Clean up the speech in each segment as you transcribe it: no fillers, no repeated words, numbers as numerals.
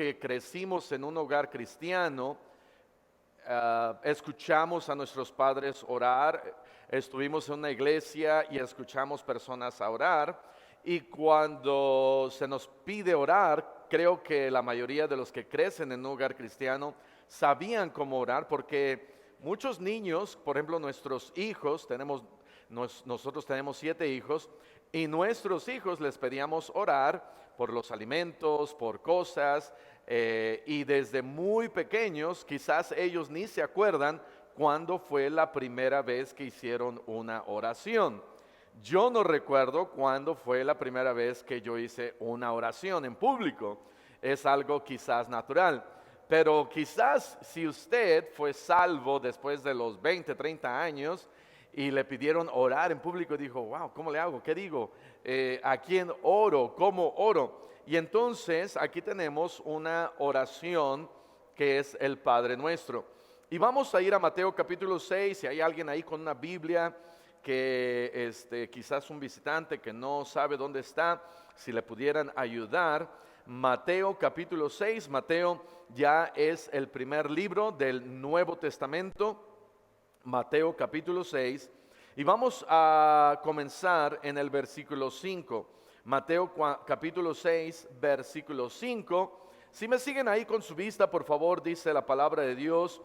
que crecimos en un hogar cristiano, escuchamos a nuestros padres orar, estuvimos en una iglesia y escuchamos personas a orar, y cuando se nos pide orar, creo que la mayoría de los que crecen en un hogar cristiano sabían cómo orar, porque muchos niños, por ejemplo nuestros hijos, nosotros tenemos 7 hijos, y nuestros hijos les pedíamos orar por los alimentos, por cosas, y desde muy pequeños, quizás ellos ni se acuerdan cuándo fue la primera vez que hicieron una oración. Yo no recuerdo cuándo fue la primera vez que yo hice una oración en público. Es algo quizás natural. Pero quizás si usted fue salvo después de los 20, 30 años y le pidieron orar en público, dijo, wow, ¿cómo le hago? ¿Qué digo? ¿A quién oro? ¿Cómo oro? Y entonces aquí tenemos una oración que es el Padre Nuestro. Y vamos a ir a Mateo capítulo 6, si hay alguien ahí con una Biblia que quizás un visitante que no sabe dónde está, si le pudieran ayudar. Mateo capítulo 6, Mateo ya es el primer libro del Nuevo Testamento, Mateo capítulo 6, y vamos a comenzar en el versículo 5. Mateo capítulo 6, versículo 5. Si me siguen ahí con su vista, por favor, dice la palabra de Dios: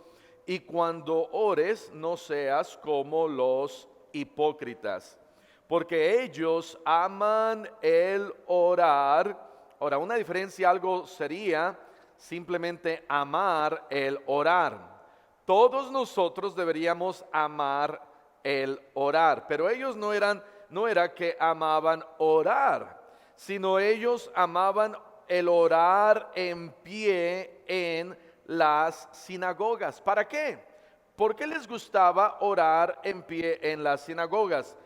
y cuando ores, no seas como los hipócritas, porque ellos aman el orar. Ahora, una diferencia, algo sería simplemente amar el orar. Todos nosotros deberíamos amar el orar, pero ellos no era que amaban orar, sino ellos amaban el orar en pie en las sinagogas. ¿Para qué? ¿Por qué les gustaba orar en pie en las sinagogas?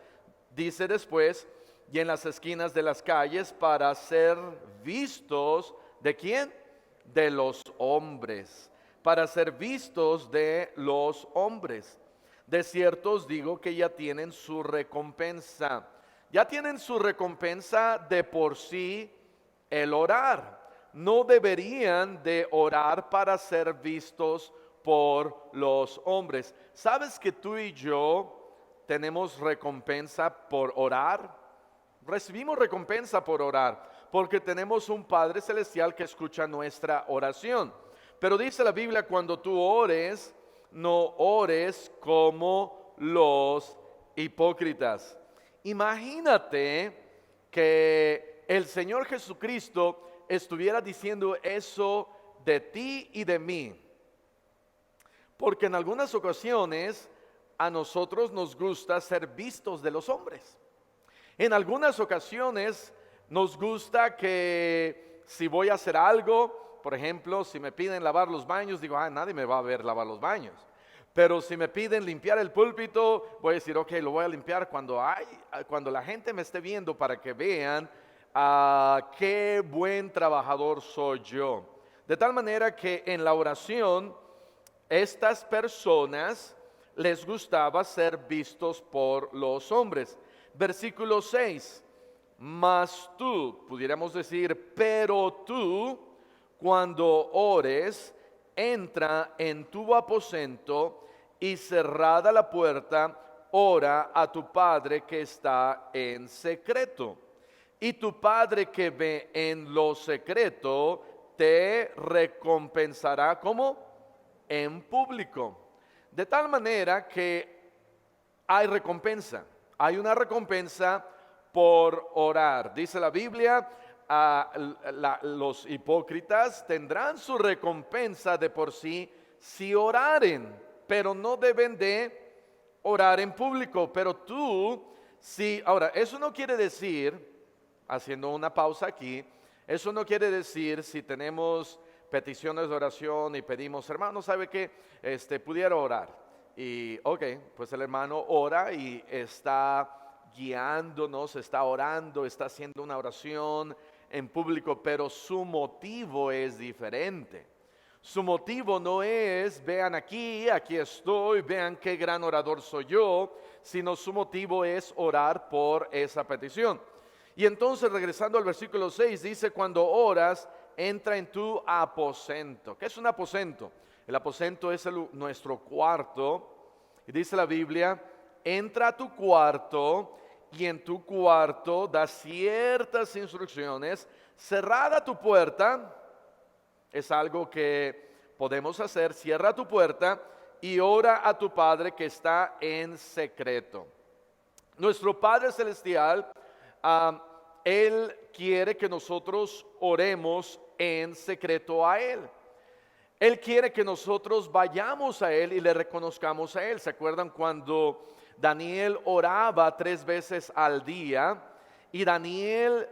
Dice después, y en las esquinas de las calles, para ser vistos, ¿de quién? De los hombres, para ser vistos de los hombres. De cierto os digo que ya tienen su recompensa. Ya tienen su recompensa de por sí el orar. No deberían de orar para ser vistos por los hombres. ¿Sabes que tú y yo tenemos recompensa por orar? Recibimos recompensa por orar, porque tenemos un Padre Celestial que escucha nuestra oración. Pero dice la Biblia, cuando tú ores, no ores como los hipócritas. Imagínate que el Señor Jesucristo estuviera diciendo eso de ti y de mí. Porque en algunas ocasiones a nosotros nos gusta ser vistos de los hombres. En algunas ocasiones nos gusta que si voy a hacer algo, por ejemplo, si me piden lavar los baños, digo, nadie me va a ver lavar los baños. Pero si me piden limpiar el púlpito, voy a decir, ok, lo voy a limpiar cuando la gente me esté viendo, para que vean qué buen trabajador soy yo. De tal manera que en la oración, estas personas les gustaba ser vistos por los hombres. Versículo 6, mas tú, pudiéramos decir, pero tú, cuando ores, entra en tu aposento y cerrada la puerta, ora a tu Padre que está en secreto. Y tu Padre que ve en lo secreto te recompensará, ¿cómo? En público. De tal manera que hay recompensa. Hay una recompensa por orar. Dice la Biblia, los hipócritas tendrán su recompensa de por sí si oraren, pero no deben de orar en público. Pero tú, si, ahora, eso no quiere decir, haciendo una pausa aquí, eso no quiere decir si tenemos peticiones de oración y pedimos, hermano, ¿sabe qué? Pudiera orar. Y ok, pues el hermano ora y está guiándonos, está orando, está haciendo una oración en público, pero su motivo es diferente. Su motivo no es, vean aquí estoy, vean qué gran orador soy yo, sino su motivo es orar por esa petición. Y entonces, regresando al versículo 6, dice, cuando oras, entra en tu aposento. ¿Qué es un aposento? El aposento es nuestro cuarto. Y dice la Biblia, entra a tu cuarto y en tu cuarto da ciertas instrucciones. Cerrada tu puerta, es algo que podemos hacer. Cierra tu puerta y ora a tu Padre que está en secreto. Nuestro Padre Celestial, Él quiere que nosotros oremos en secreto a Él. Él quiere que nosotros vayamos a Él y le reconozcamos a Él. ¿Se acuerdan cuando Daniel oraba 3 veces al día? Y Daniel,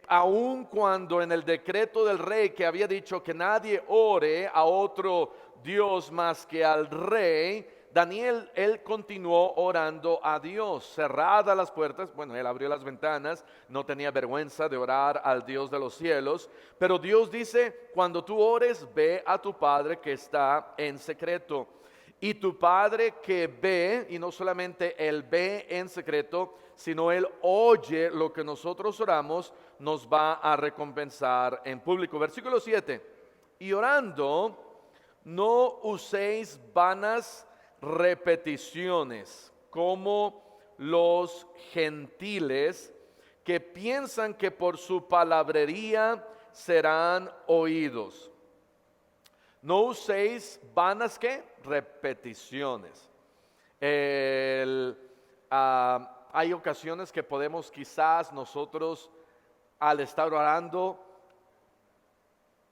aun cuando en el decreto del rey que había dicho que nadie ore a otro Dios más que al rey, Daniel, él continuó orando a Dios, cerradas las puertas. Bueno, él abrió las ventanas, no tenía vergüenza de orar al Dios de los cielos. Pero Dios dice, cuando tú ores, ve a tu Padre que está en secreto. Y tu Padre que ve, y no solamente Él ve en secreto, sino Él oye lo que nosotros oramos, nos va a recompensar en público. Versículo 7. Y orando, no uséis vanas repeticiones como los gentiles que piensan que por su palabrería serán oídos. No uséis vanas, ¿qué? Repeticiones. Hay ocasiones que podemos quizás nosotros al estar orando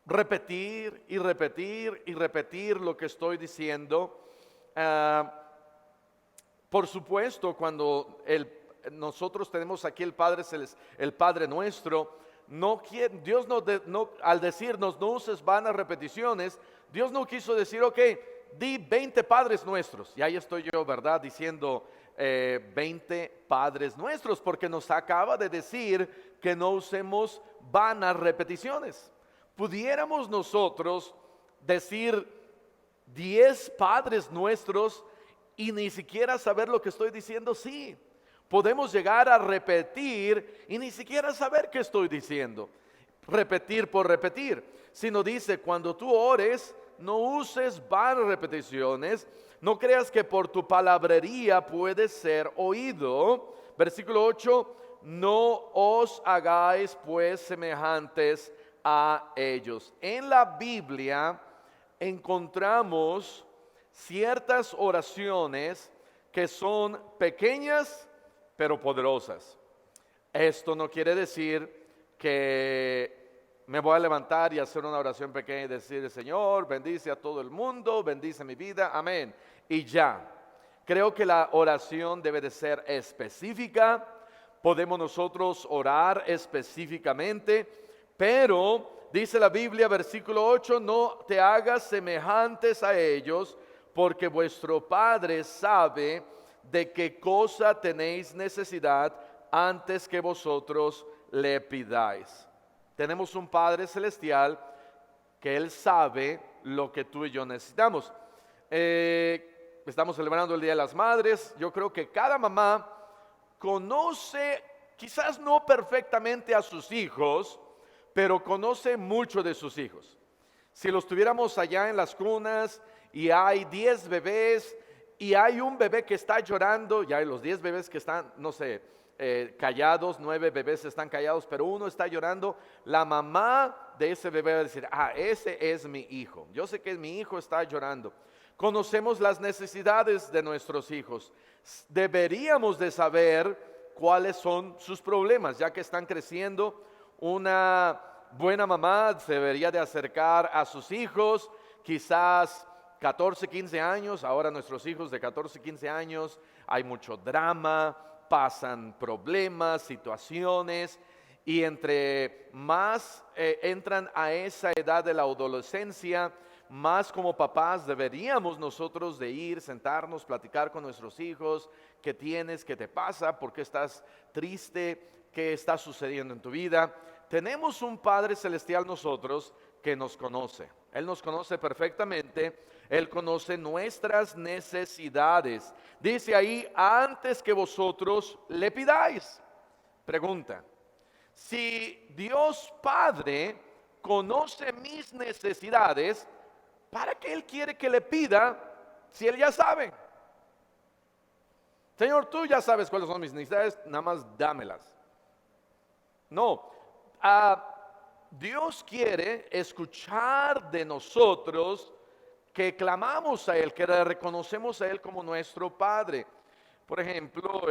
repetir y repetir y repetir lo que estoy diciendo. Por supuesto, cuando nosotros tenemos aquí el Padre nuestro, Dios al decirnos no uses vanas repeticiones, Dios no quiso decir, ok, di 20 Padres Nuestros. Y ahí estoy yo, ¿verdad? Diciendo 20 Padres Nuestros, porque nos acaba de decir que no usemos vanas repeticiones. Pudiéramos nosotros decir 10 Padres Nuestros y ni siquiera saber lo que estoy diciendo. Sí, podemos llegar a repetir y ni siquiera saber qué estoy diciendo. Repetir por repetir. Sino dice, cuando tú ores, no uses vanas repeticiones. No creas que por tu palabrería puedes ser oído. Versículo 8, no os hagáis pues semejantes a ellos. En la Biblia encontramos ciertas oraciones que son pequeñas pero poderosas. Esto no quiere decir que me voy a levantar y hacer una oración pequeña y decir, Señor, bendice a todo el mundo, bendice mi vida, amén, y ya. Creo que la oración debe de ser específica. Podemos nosotros orar específicamente, pero dice la Biblia, versículo 8, no te hagas semejantes a ellos, porque vuestro Padre sabe de qué cosa tenéis necesidad antes que vosotros le pidáis. Tenemos un Padre celestial que Él sabe lo que tú y yo necesitamos. Estamos celebrando el Día de las Madres. Yo creo que cada mamá conoce, quizás no perfectamente a sus hijos, pero conoce mucho de sus hijos. Si los tuviéramos allá en las cunas y hay 10 bebés y hay un bebé que está llorando, ya hay los 10 bebés que están, no sé, callados, 9 bebés están callados, pero uno está llorando, la mamá de ese bebé va a decir, ese es mi hijo, yo sé que mi hijo está llorando. Conocemos las necesidades de nuestros hijos, deberíamos de saber cuáles son sus problemas, ya que están creciendo. Una buena mamá se debería de acercar a sus hijos, quizás 14, 15 años, ahora nuestros hijos de 14, 15 años, hay mucho drama, pasan problemas, situaciones, y entre más entran a esa edad de la adolescencia, más como papás deberíamos nosotros de ir, sentarnos, platicar con nuestros hijos, qué tienes, qué te pasa, por qué estás triste, qué está sucediendo en tu vida. Tenemos un Padre Celestial nosotros que nos conoce. Él nos conoce perfectamente. Él conoce nuestras necesidades. Dice ahí, antes que vosotros le pidáis. Pregunta, si Dios Padre conoce mis necesidades, ¿para qué Él quiere que le pida si Él ya sabe? Señor, tú ya sabes cuáles son mis necesidades, nada más dámelas. No, Dios quiere escuchar de nosotros que clamamos a Él, que le reconocemos a Él como nuestro Padre. Por ejemplo,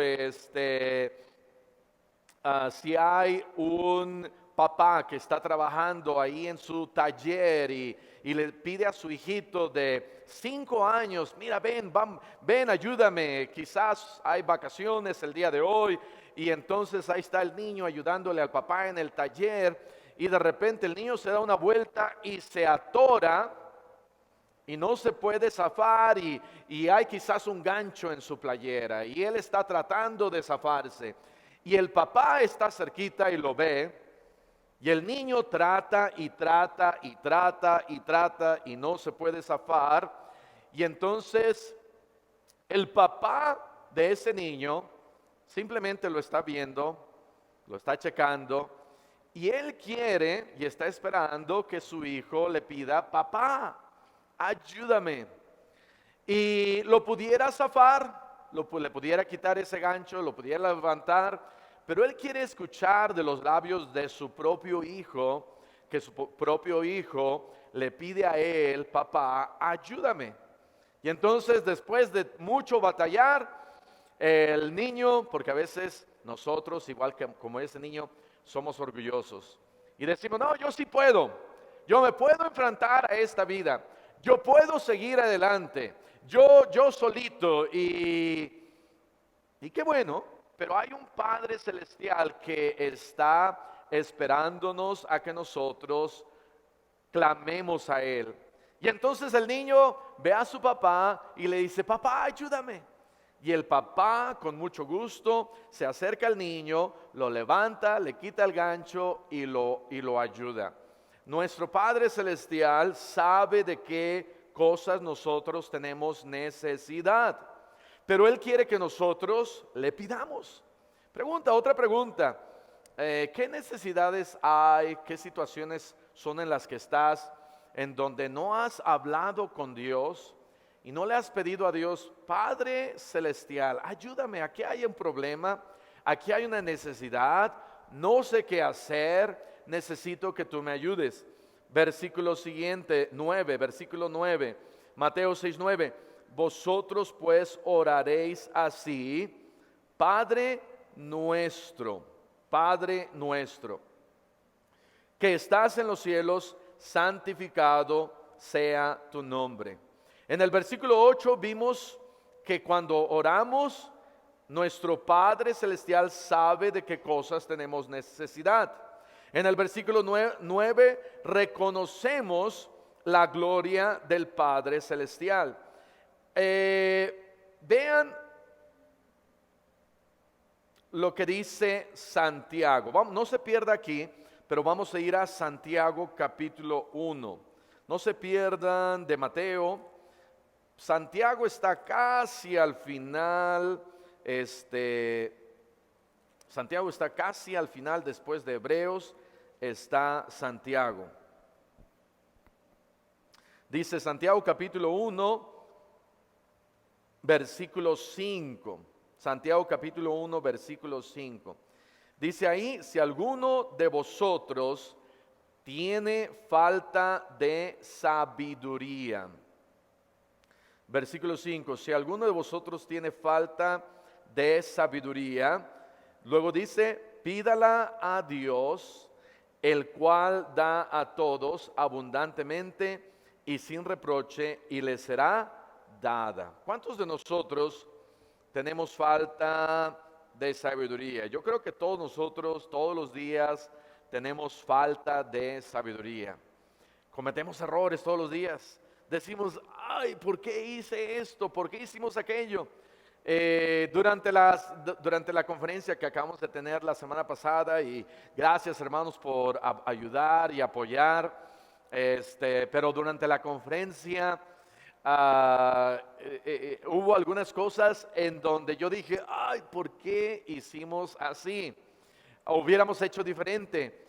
si hay un papá que está trabajando ahí en su taller y le pide a su hijito de 5 años, mira, ven, ayúdame, quizás hay vacaciones el día de hoy, y entonces ahí está el niño ayudándole al papá en el taller, y de repente el niño se da una vuelta y se atora y no se puede zafar, y hay quizás un gancho en su playera y él está tratando de zafarse y el papá está cerquita y lo ve, y el niño trata y trata y trata y trata y no se puede zafar, y entonces el papá de ese niño simplemente lo está viendo, lo está checando, y él quiere y está esperando que su hijo le pida: papá, ayúdame. Y lo pudiera zafar, le pudiera quitar ese gancho, lo pudiera levantar, pero él quiere escuchar de los labios de su propio hijo, que su propio hijo le pide a él: papá, ayúdame. Y entonces, después de mucho batallar, el niño, porque a veces nosotros, igual que como ese niño, somos orgullosos y decimos: no, yo sí puedo, yo me puedo enfrentar a esta vida, yo puedo seguir adelante, yo solito, y qué bueno, pero hay un Padre Celestial que está esperándonos a que nosotros clamemos a Él. Y entonces el niño ve a su papá y le dice: papá, ayúdame. Y el papá, con mucho gusto, se acerca al niño, lo levanta, le quita el gancho y lo ayuda. Nuestro Padre Celestial sabe de qué cosas nosotros tenemos necesidad, pero Él quiere que nosotros le pidamos. Otra pregunta: ¿qué necesidades hay? ¿Qué situaciones son en las que estás, en donde no has hablado con Dios y no le has pedido a Dios: Padre Celestial, ayúdame, aquí hay un problema, aquí hay una necesidad, no sé qué hacer, necesito que tú me ayudes? Versículo siguiente, 9, versículo 9, Mateo 6:9: vosotros pues oraréis así: Padre nuestro, que estás en los cielos, santificado sea tu nombre. En el versículo 8 vimos que cuando oramos, nuestro Padre Celestial sabe de qué cosas tenemos necesidad. En el versículo 9 reconocemos la gloria del Padre Celestial. Vean lo que dice Santiago. No se pierda aquí, pero vamos a ir a Santiago capítulo 1. No se pierdan de Mateo. Santiago está casi al final. Santiago está casi al final, después de Hebreos está Santiago. Dice Santiago capítulo 1, versículo 5. Santiago capítulo 1, versículo 5. Dice ahí: si alguno de vosotros tiene falta de sabiduría. Versículo 5: si alguno de vosotros tiene falta de sabiduría, luego dice: pídala a Dios, el cual da a todos abundantemente y sin reproche, y le será dada. ¿Cuántos de nosotros tenemos falta de sabiduría? Yo creo que todos nosotros, todos los días, tenemos falta de sabiduría. Cometemos errores todos los días. Decimos: ay, ¿por qué hice esto? ¿Por qué hicimos aquello? Durante la conferencia que acabamos de tener la semana pasada, y gracias, hermanos, por ayudar y apoyar, pero durante la conferencia hubo algunas cosas en donde yo dije: ay, ¿por qué hicimos así? Hubiéramos hecho diferente.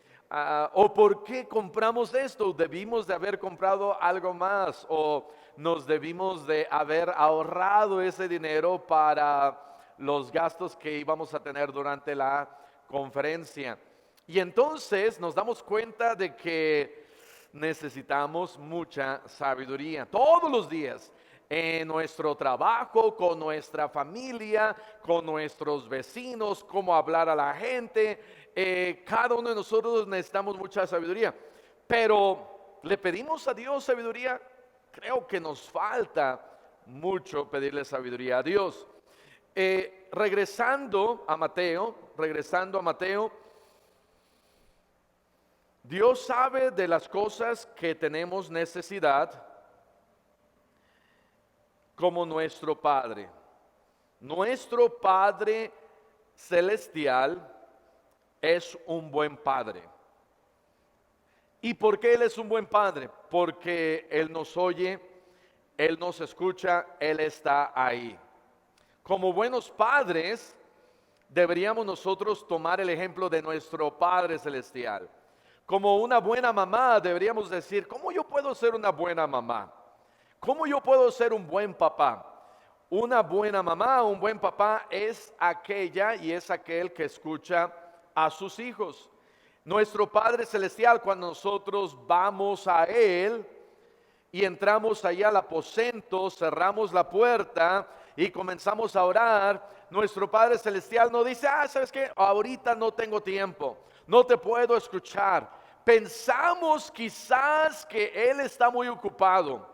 ¿O por qué compramos esto? ¿Debimos de haber comprado algo más? ¿O nos debimos de haber ahorrado ese dinero para los gastos que íbamos a tener durante la conferencia? Y entonces nos damos cuenta de que necesitamos mucha sabiduría todos los días en nuestro trabajo, con nuestra familia, con nuestros vecinos, cómo hablar a la gente. Cada uno de nosotros necesitamos mucha sabiduría, pero ¿le pedimos a Dios sabiduría? Creo que nos falta mucho pedirle sabiduría a Dios. Regresando a Mateo, Dios sabe de las cosas que tenemos necesidad como nuestro Padre. Nuestro Padre celestial es un buen Padre. ¿Y por qué Él es un buen Padre? Porque Él nos oye, Él nos escucha, Él está ahí. Como buenos padres, deberíamos nosotros tomar el ejemplo de nuestro Padre celestial. Como una buena mamá, deberíamos decir, ¿cómo yo puedo ser una buena mamá? ¿Cómo yo puedo ser un buen papá? Una buena mamá, un buen papá es aquella y es aquel que escucha a sus hijos. Nuestro Padre Celestial, cuando nosotros vamos a Él y entramos allá al aposento, cerramos la puerta y comenzamos a orar, nuestro Padre Celestial no dice, ¿sabes qué? Ahorita no tengo tiempo, no te puedo escuchar. Pensamos quizás que Él está muy ocupado.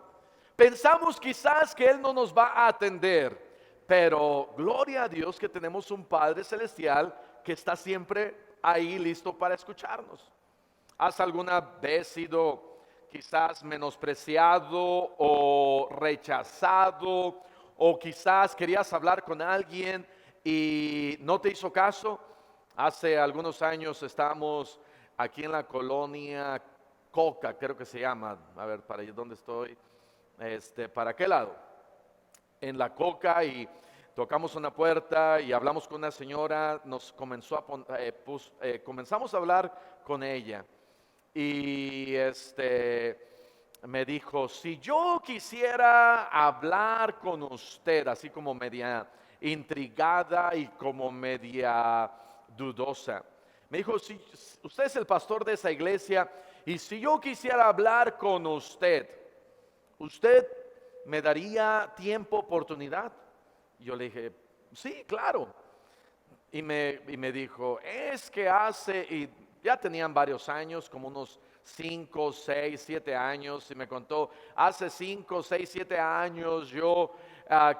Pensamos quizás que Él no nos va a atender, pero gloria a Dios que tenemos un Padre Celestial que está siempre ahí listo para escucharnos. ¿Has alguna vez sido quizás menospreciado o rechazado? O quizás querías hablar con alguien y no te hizo caso. Hace algunos años estábamos aquí en la colonia Coca, creo que se llama. A ver, ¿para dónde estoy? ¿Para qué lado? En la Coca, y tocamos una puerta y hablamos con una señora, nos comenzó comenzamos a hablar con ella y me dijo, si yo quisiera hablar con usted, así como media intrigada y como media dudosa, me dijo, si usted es el pastor de esa iglesia y si yo quisiera hablar con usted, ¿usted me daría tiempo, oportunidad? Yo le dije, sí, claro. Y me dijo, es que y ya tenían varios años, como unos 5, 6, 7 años, y me contó, hace 5, 6, 7 años yo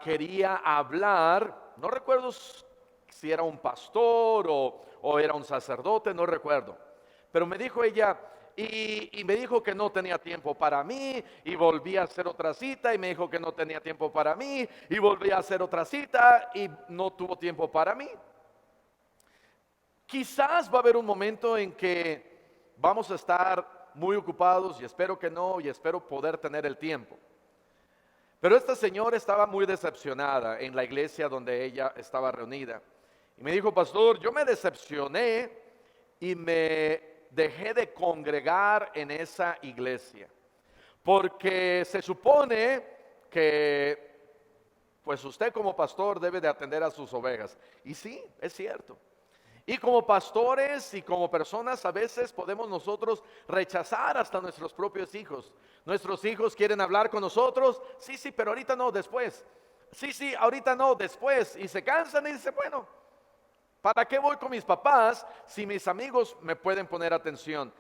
quería hablar, no recuerdo si era un pastor o era un sacerdote, no recuerdo, pero me dijo ella, y me dijo que no tenía tiempo para mí, y volví a hacer otra cita, y me dijo que no tenía tiempo para mí, y volví a hacer otra cita, y no tuvo tiempo para mí. Quizás va a haber un momento en que vamos a estar muy ocupados, y espero que no, y espero poder tener el tiempo. Pero esta señora estaba muy decepcionada en la iglesia donde ella estaba reunida. Y me dijo, pastor, yo me decepcioné y me dejé de congregar en esa iglesia. Porque se supone que pues usted como pastor debe de atender a sus ovejas. Y sí, es cierto. Y como pastores y como personas a veces podemos nosotros rechazar hasta nuestros propios hijos. Nuestros hijos quieren hablar con nosotros, sí, pero ahorita no, después. Sí, ahorita no, después. Y se cansan y dicen, bueno, ¿para qué voy con mis papás si mis amigos me pueden poner atención?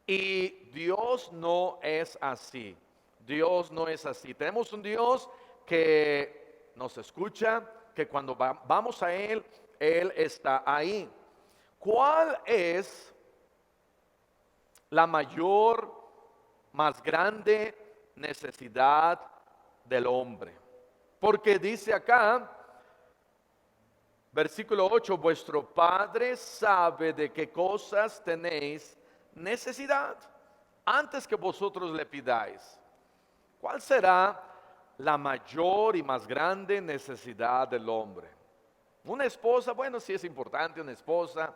Y Dios no es así. Dios no es así. Tenemos un Dios que nos escucha, que cuando vamos a Él, Él está ahí. ¿Cuál es la mayor, más grande necesidad del hombre? Porque dice acá, versículo 8, vuestro Padre sabe de qué cosas tenéis necesidad antes que vosotros le pidáis. ¿Cuál será la mayor y más grande necesidad del hombre? Una esposa, bueno, sí es importante una esposa.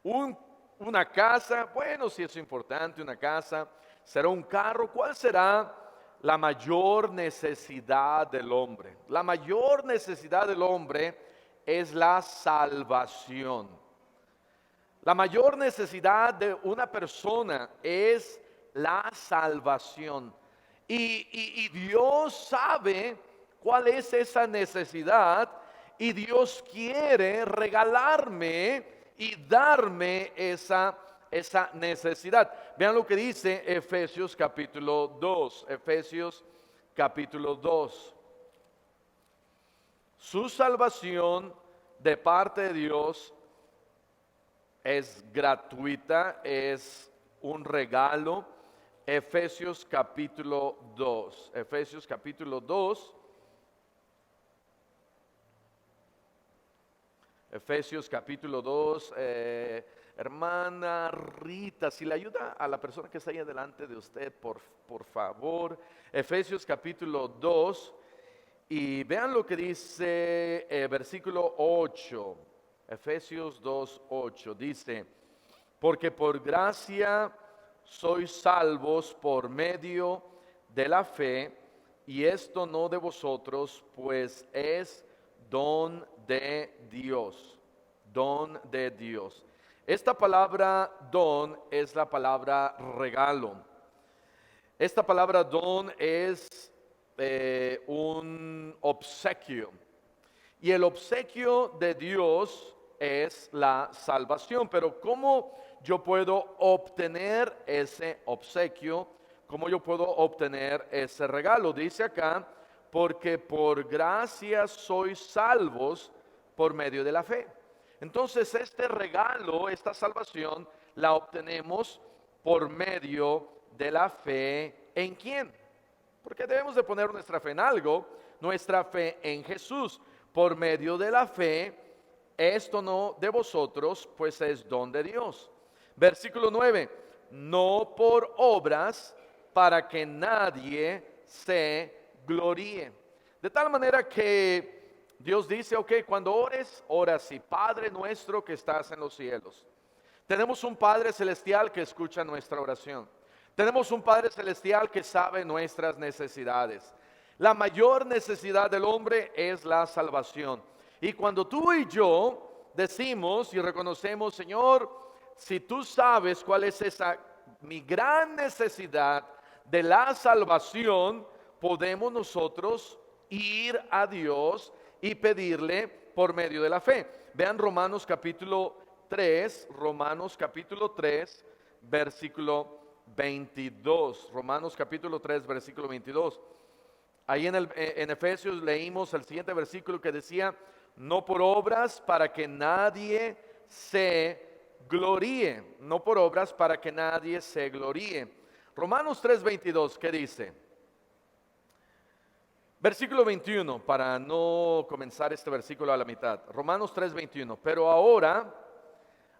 Un Una casa, bueno, si es importante una casa, será un carro. ¿Cuál será la mayor necesidad del hombre? La mayor necesidad del hombre es la salvación. La mayor necesidad de una persona es la salvación. Y Dios sabe cuál es esa necesidad y Dios quiere regalarme y darme esa necesidad. Vean lo que dice Efesios capítulo 2. Efesios capítulo 2. Su salvación de parte de Dios es gratuita, es un regalo. Efesios capítulo 2. Efesios capítulo 2. Efesios capítulo 2. Hermana Rita, si le ayuda a la persona que está ahí delante de usted, por favor. Efesios capítulo 2. Y vean lo que dice versículo 8. Efesios 2:8 dice, porque por gracia sois salvos por medio de la fe, y esto no de vosotros, pues es don de Dios, don de Dios. Esta palabra don es la palabra regalo. Esta palabra don es un obsequio. Y el obsequio de Dios es la salvación. Pero ¿cómo yo puedo obtener ese obsequio? ¿Cómo yo puedo obtener ese regalo? Dice acá, porque por gracia sois salvos por medio de la fe. Entonces este regalo, esta salvación, la obtenemos por medio de la fe. ¿En quién? Porque debemos de poner nuestra fe en algo, nuestra fe en Jesús. Por medio de la fe, esto no de vosotros, pues es don de Dios. Versículo 9, no por obras para que nadie se gloríe. De tal manera que Dios dice, ok, cuando ores, ora así, Padre nuestro que estás en los cielos. Tenemos un Padre celestial que escucha nuestra oración. Tenemos un Padre celestial que sabe nuestras necesidades. La mayor necesidad del hombre es la salvación. Y cuando tú y yo decimos y reconocemos, Señor, si tú sabes cuál es esa mi gran necesidad de la salvación, podemos nosotros ir a Dios y pedirle por medio de la fe. Vean Romanos capítulo 3, versículo 22. Romanos capítulo 3, versículo 22. Ahí en Efesios leímos el siguiente versículo que decía, no por obras para que nadie se gloríe, no por obras para que nadie se gloríe. Romanos 3:22, ¿qué dice? Versículo 21, para no comenzar este versículo a la mitad. Romanos 3:21, pero ahora,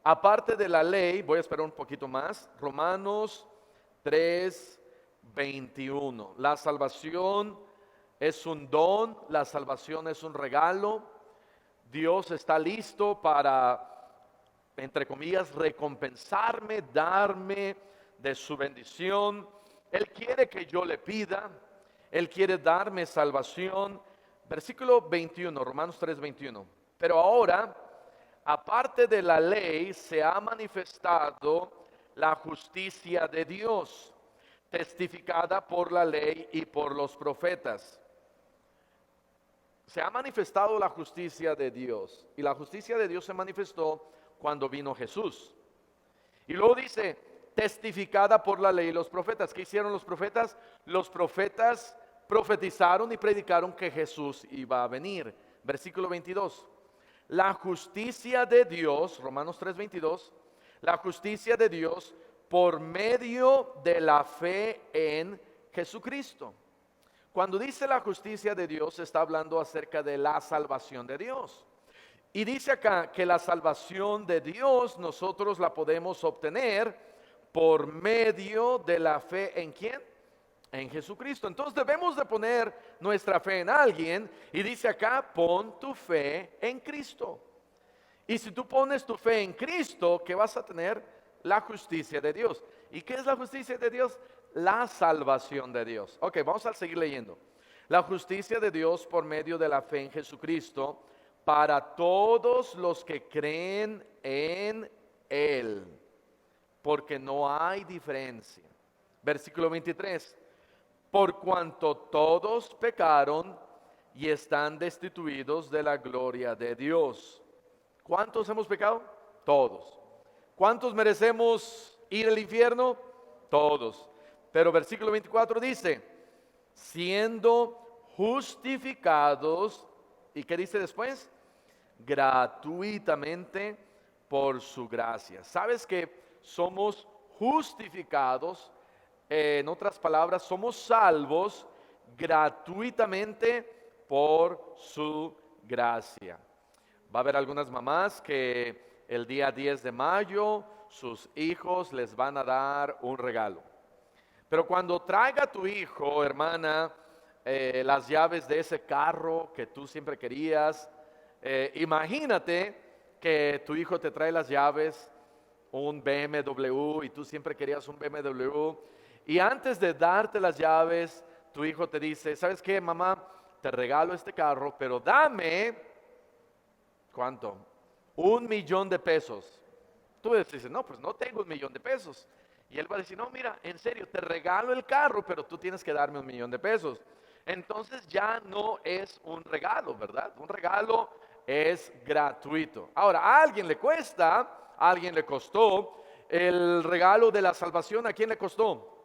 aparte de la ley, voy a esperar un poquito más. Romanos 3:21, la salvación es un don, la salvación es un regalo. Dios está listo para, entre comillas, recompensarme, darme de su bendición. Él quiere que yo le pida, Él quiere darme salvación. Versículo 21, Romanos 3:21. Pero ahora, aparte de la ley, se ha manifestado la justicia de Dios, testificada por la ley y por los profetas. Se ha manifestado la justicia de Dios, y la justicia de Dios se manifestó cuando vino Jesús. Y luego dice, testificada por la ley y los profetas. ¿Qué hicieron los profetas? Los profetas profetizaron y predicaron que Jesús iba a venir. Versículo 22. La justicia de Dios, Romanos 3:22, la justicia de Dios por medio de la fe en Jesucristo. Cuando dice la justicia de Dios, está hablando acerca de la salvación de Dios. Y dice acá que la salvación de Dios nosotros la podemos obtener por medio de la fe ¿en quién? En Jesucristo. Entonces debemos de poner nuestra fe en alguien, y dice acá, pon tu fe en Cristo. Y si tú pones tu fe en Cristo, ¿qué vas a tener? La justicia de Dios. ¿Y qué es la justicia de Dios? La salvación de Dios. Ok, vamos a seguir leyendo. La justicia de Dios por medio de la fe en Jesucristo para todos los que creen en Él, porque no hay diferencia. Versículo 23. Por cuanto todos pecaron y están destituidos de la gloria de Dios. ¿Cuántos hemos pecado? Todos. ¿Cuántos merecemos ir al infierno? Todos. Pero versículo 24 dice, siendo justificados, ¿y qué dice después? Gratuitamente por su gracia. ¿Sabes que somos justificados? En otras palabras, somos salvos gratuitamente por su gracia. Va a haber algunas mamás que el día 10 de mayo sus hijos les van a dar un regalo. Pero cuando traiga tu hijo, hermana, las llaves de ese carro que tú siempre querías, imagínate que tu hijo te trae las llaves, un BMW, y tú siempre querías un BMW, y antes de darte las llaves, tu hijo te dice, ¿sabes qué, mamá? Te regalo este carro, pero dame, ¿cuánto? $1,000,000. Tú dices, no, pues no tengo $1,000,000. Y él va a decir, no, mira, en serio, te regalo el carro, pero tú tienes que darme $1,000,000. Entonces ya no es un regalo, ¿verdad? Un regalo es gratuito. Ahora, a alguien le cuesta, a alguien le costó el regalo de la salvación. ¿A quién le costó?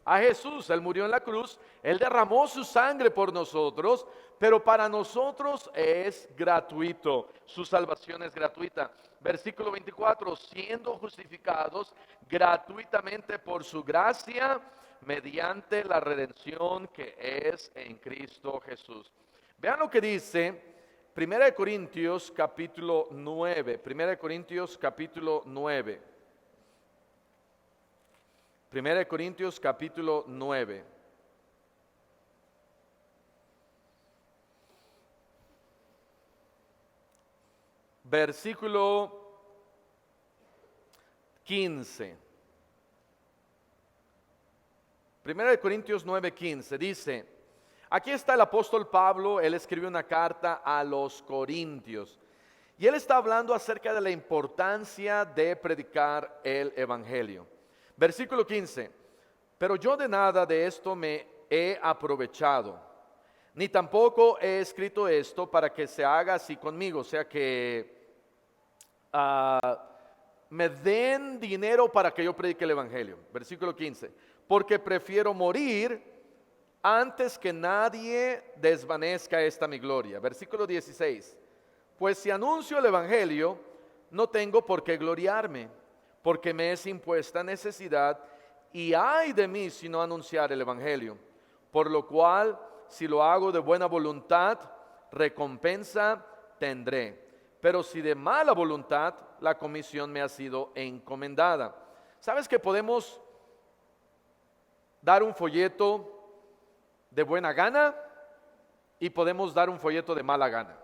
A Jesús. Él murió en la cruz, Él derramó su sangre por nosotros, pero para nosotros es gratuito, su salvación es gratuita. Versículo 24, siendo justificados gratuitamente por su gracia, mediante la redención que es en Cristo Jesús. Vean lo que dice 1 Corintios capítulo 9, 1 Corintios capítulo 9. 1 Corintios capítulo 9. Versículo 15. 1 Corintios 9:15 dice, aquí está el apóstol Pablo, él escribió una carta a los Corintios. Y él está hablando acerca de la importancia de predicar el evangelio. Versículo 15, pero yo de nada de esto me he aprovechado, ni tampoco he escrito esto para que se haga así conmigo, o sea que me den dinero para que yo predique el evangelio. Versículo 15, porque prefiero morir antes que nadie desvanezca esta mi gloria. Versículo 16, pues si anuncio el evangelio, no tengo por qué gloriarme, porque me es impuesta necesidad, y ay de mí si no anunciar el evangelio. Por lo cual, si lo hago de buena voluntad, recompensa tendré. Pero si de mala voluntad, la comisión me ha sido encomendada. ¿Sabes que podemos dar un folleto de buena gana y podemos dar un folleto de mala gana?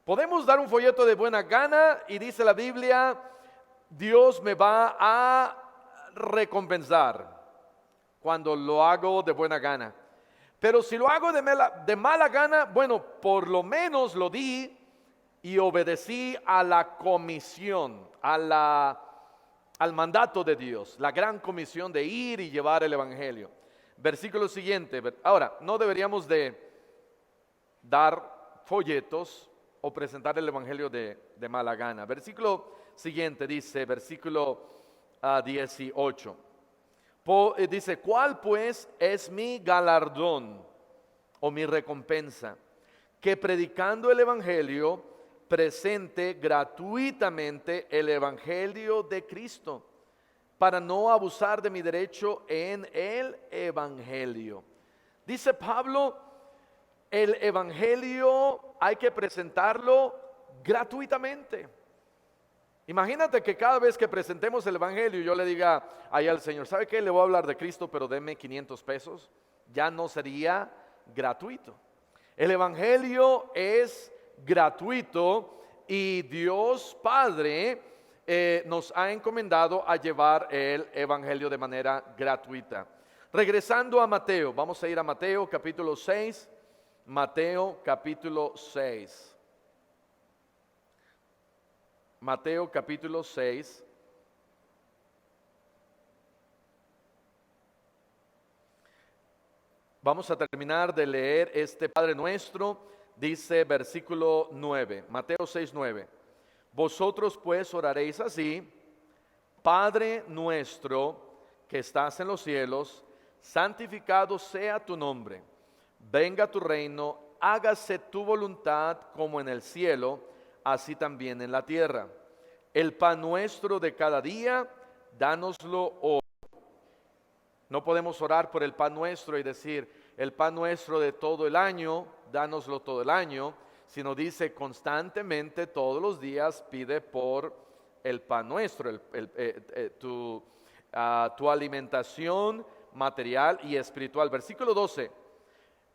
Podemos dar un folleto de buena gana y dice la Biblia, Dios me va a recompensar cuando lo hago de buena gana. Pero si lo hago de mala gana, bueno, por lo menos lo di y obedecí a la comisión, al mandato de Dios, la gran comisión de ir y llevar el evangelio. Versículo siguiente. Ahora, no deberíamos de dar folletos o presentar el evangelio de mala gana. Versículo siguiente dice, versículo 18. Dice, ¿cuál pues es mi galardón o mi recompensa? Que predicando el evangelio presente gratuitamente el evangelio de Cristo, para no abusar de mi derecho en el evangelio. Dice Pablo, el evangelio hay que presentarlo gratuitamente. Imagínate que cada vez que presentemos el evangelio yo le diga ahí al Señor, ¿sabe qué? Le voy a hablar de Cristo, pero deme 500 pesos. Ya no sería gratuito. El evangelio es gratuito y Dios Padre nos ha encomendado a llevar el Evangelio de manera gratuita. Regresando a Mateo, vamos a ir a Mateo capítulo 6. Mateo capítulo 6. Mateo capítulo 6. Vamos a terminar de leer este Padre Nuestro, dice versículo 9, Mateo 6, 9. Vosotros pues oraréis así: Padre nuestro que estás en los cielos, santificado sea tu nombre. Venga tu reino, hágase tu voluntad como en el cielo, así también en la tierra. El pan nuestro de cada día, dánoslo hoy. No podemos orar por el pan nuestro y decir, el pan nuestro de todo el año, dánoslo todo el año, sino dice constantemente, todos los días, pide por el pan nuestro, tu alimentación material y espiritual. Versículo 12,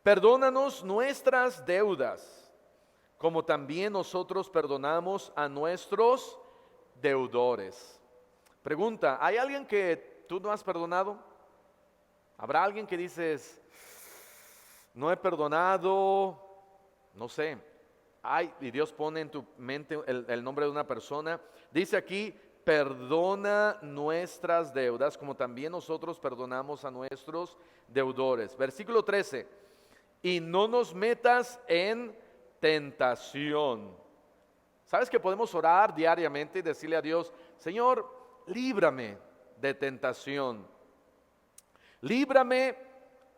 perdónanos nuestras deudas, como también nosotros perdonamos a nuestros deudores. Pregunta, ¿hay alguien que tú no has perdonado? ¿Habrá alguien que dices, no he perdonado, no sé, y Dios pone en tu mente el nombre de una persona? Dice aquí, perdona nuestras deudas, como también nosotros perdonamos a nuestros deudores. Versículo 13, y no nos metas en tentación. ¿Sabes que podemos orar diariamente y decirle a Dios, Señor, líbrame de tentación? Líbrame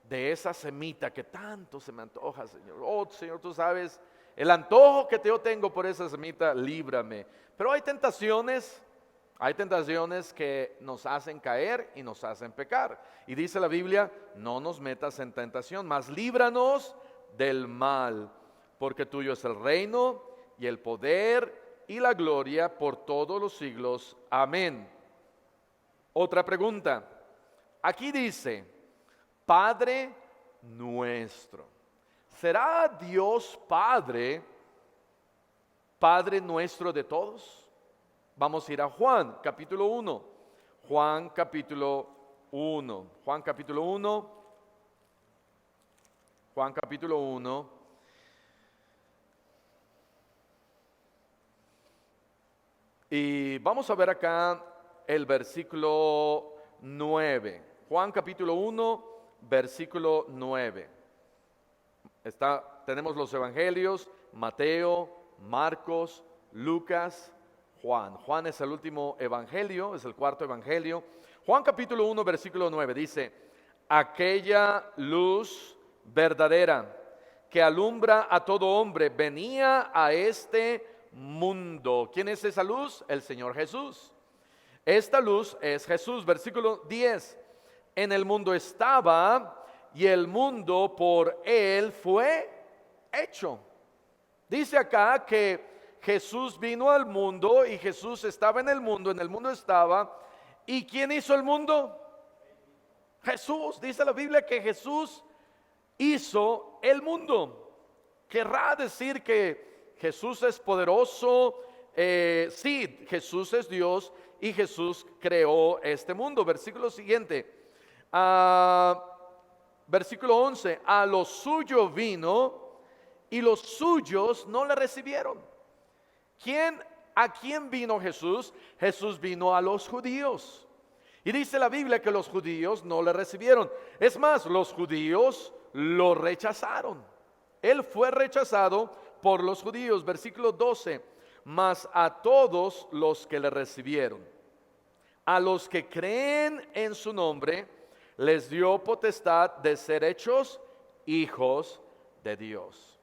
de esa semita que tanto se me antoja, Señor. Oh, Señor, tú sabes el antojo que yo tengo por esa semita, líbrame. Pero hay tentaciones que nos hacen caer y nos hacen pecar. Y dice la Biblia, no nos metas en tentación, mas líbranos del mal, porque tuyo es el reino y el poder y la gloria por todos los siglos. Amén. Otra pregunta. Aquí dice, Padre nuestro. ¿Será Dios Padre, Padre nuestro de todos? Vamos a ir a Juan, capítulo 1. Juan, capítulo 1. Juan, capítulo 1. Juan, capítulo 1. Y vamos a ver acá el versículo 9. Juan capítulo 1, versículo 9. Tenemos los evangelios, Mateo, Marcos, Lucas, Juan. Juan es el último evangelio, es el cuarto evangelio. Juan capítulo 1, versículo 9 dice, aquella luz verdadera que alumbra a todo hombre venía a este mundo. ¿Quién es esa luz? El Señor Jesús. Esta luz es Jesús. Versículo 10. En el mundo estaba y el mundo por él fue hecho. Dice acá que Jesús vino al mundo y Jesús estaba en el mundo estaba. ¿Y quién hizo el mundo? Jesús. Dice la Biblia que Jesús hizo el mundo. Querrá decir que Jesús es poderoso. Sí, Jesús es Dios y Jesús creó este mundo. Versículo siguiente. Versículo 11, a lo suyo vino y los suyos no le recibieron. ¿A quién vino Jesús? Jesús vino a los judíos. Y dice la Biblia que los judíos no le recibieron. Es más, los judíos lo rechazaron. Él fue rechazado por los judíos. Versículo 12, mas a todos los que le recibieron, a los que creen en su nombre, les dio potestad de ser hechos hijos de Dios.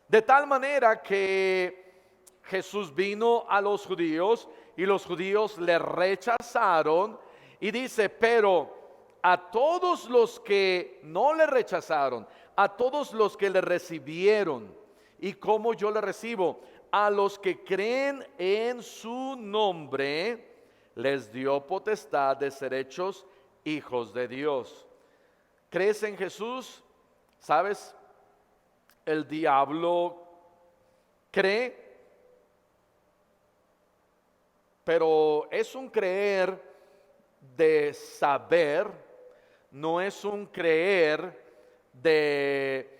De tal manera que Jesús vino a los judíos y los judíos le rechazaron. Y dice, pero a todos los que no le rechazaron, a todos los que le recibieron. ¿Y cómo yo le recibo? A los que creen en su nombre, les dio potestad de ser hechos hijos de Dios. ¿Crees en Jesús? ¿Sabes? El diablo cree pero es un creer de saber, no es un creer de,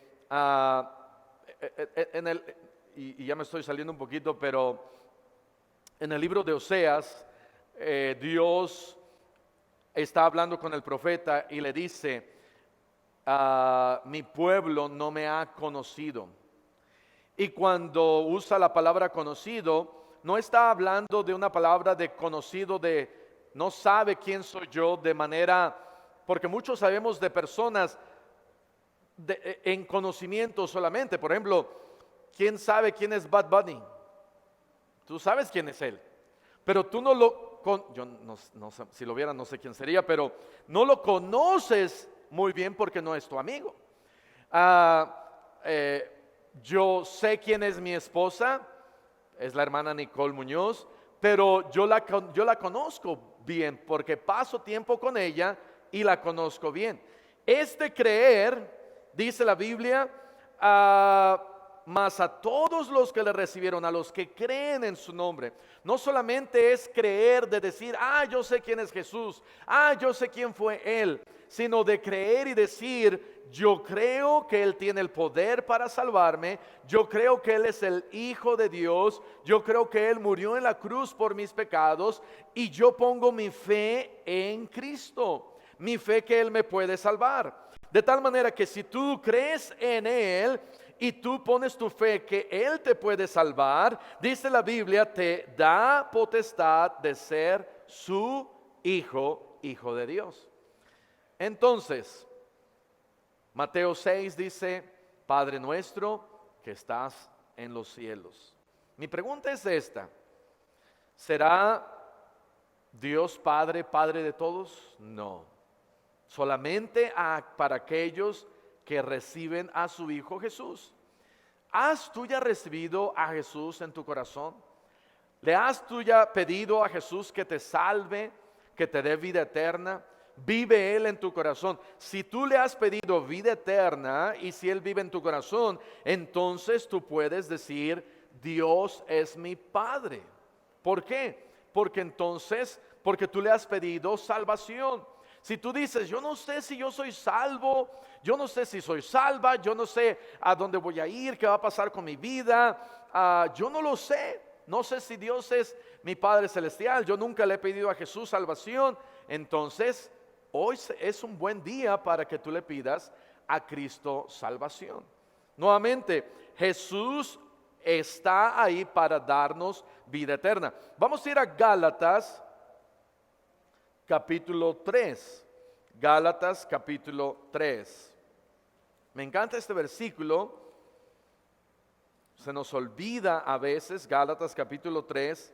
y ya me estoy saliendo un poquito, pero en el libro de Oseas, Dios está hablando con el profeta y le dice, mi pueblo no me ha conocido. Y cuando usa la palabra conocido, no está hablando de una palabra de conocido, de no sabe quién soy yo de manera, porque muchos sabemos de personas en conocimiento solamente. Por ejemplo, ¿quién sabe quién es Bad Bunny? Tú sabes quién es él, pero tú no lo, yo no sé, si lo viera no sé quién sería, pero no lo conoces muy bien porque no es tu amigo. Yo sé quién es mi esposa, es la hermana Nicole Muñoz, pero yo la conozco bien porque paso tiempo con ella y la conozco bien. Este creer, dice la Biblia, mas a todos los que le recibieron, a los que creen en su nombre, no solamente es creer de decir, yo sé quién es Jesús, yo sé quién fue Él, sino de creer y decir, yo creo que Él tiene el poder para salvarme, yo creo que Él es el Hijo de Dios, yo creo que Él murió en la cruz por mis pecados y yo pongo mi fe en Cristo, mi fe que Él me puede salvar. De tal manera que si tú crees en Él y tú pones tu fe que Él te puede salvar, dice la Biblia, te da potestad de ser su hijo, hijo de Dios. Entonces, Mateo 6 dice, Padre nuestro que estás en los cielos. Mi pregunta es esta, ¿será Dios Padre, Padre de todos? No, solamente para aquellos que reciben a su Hijo Jesús. ¿Has tú ya recibido a Jesús en tu corazón? ¿Le has tú ya pedido a Jesús que te salve, que te dé vida eterna? Vive Él en tu corazón. Si tú le has pedido vida eterna y si Él vive en tu corazón, entonces tú puedes decir, Dios es mi Padre. ¿Por qué? Porque tú le has pedido salvación. Si tú dices, yo no sé si yo soy salvo, yo no sé si soy salva, yo no sé a dónde voy a ir, qué va a pasar con mi vida, yo no lo sé. No sé si Dios es mi Padre Celestial, yo nunca le he pedido a Jesús salvación. Entonces, hoy es un buen día para que tú le pidas a Cristo salvación. Nuevamente, Jesús está ahí para darnos vida eterna. Vamos a ir a Gálatas capítulo 3. Gálatas capítulo 3. Me encanta este versículo. Se nos olvida a veces. Gálatas capítulo 3,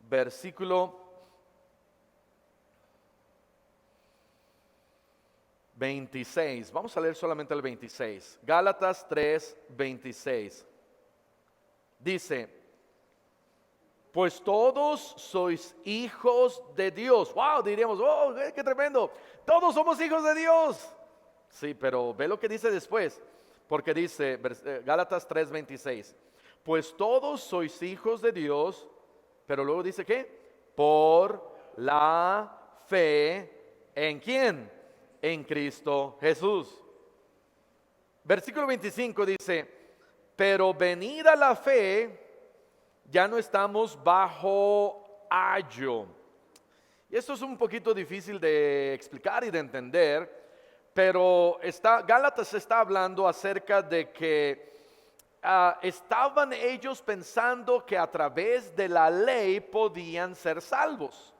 versículo 26. Vamos a leer solamente el 26. Gálatas 3, 26. Dice, pues todos sois hijos de Dios. Wow, diríamos, oh, qué tremendo. Todos somos hijos de Dios. Sí, pero ve lo que dice después. Porque dice, Gálatas 3:26, pues todos sois hijos de Dios, pero luego dice ¿qué? Por la fe, ¿en quién? En Cristo Jesús. Versículo 25 dice, pero venida la fe, ya no estamos bajo ayo. Y esto es un poquito difícil de explicar y de entender, pero Gálatas está hablando acerca de que estaban ellos pensando que a través de la ley podían ser salvos.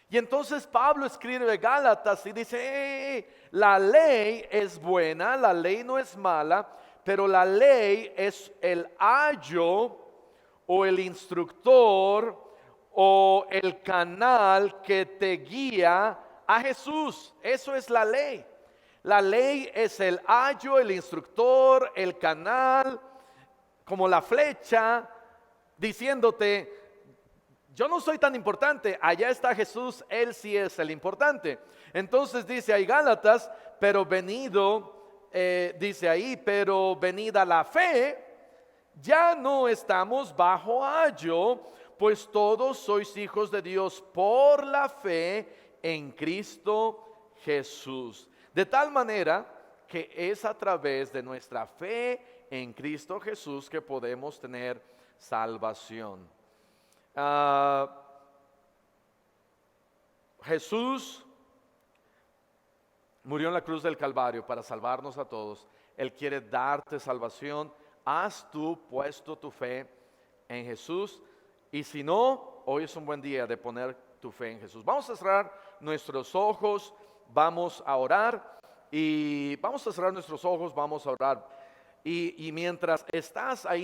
Y entonces Pablo escribe Gálatas y dice, la ley es buena, la ley no es mala, pero la ley es el ayo o el instructor o el canal que te guía a Jesús. Eso es la ley. La ley es el ayo, el instructor, el canal, como la flecha, diciéndote, yo no soy tan importante, allá está Jesús, Él sí es el importante. Entonces dice ahí Gálatas, pero dice ahí, pero venida la fe, ya no estamos bajo ayo, pues todos sois hijos de Dios por la fe en Cristo Jesús. De tal manera que es a través de nuestra fe en Cristo Jesús que podemos tener salvación. Jesús murió en la cruz del Calvario para salvarnos a todos. Él quiere darte salvación. ¿Has tú puesto tu fe en Jesús? Y si no, hoy es un buen día de poner tu fe en Jesús. Vamos a cerrar nuestros ojos, vamos a orar y vamos a cerrar nuestros ojos, vamos a orar. Y mientras estás ahí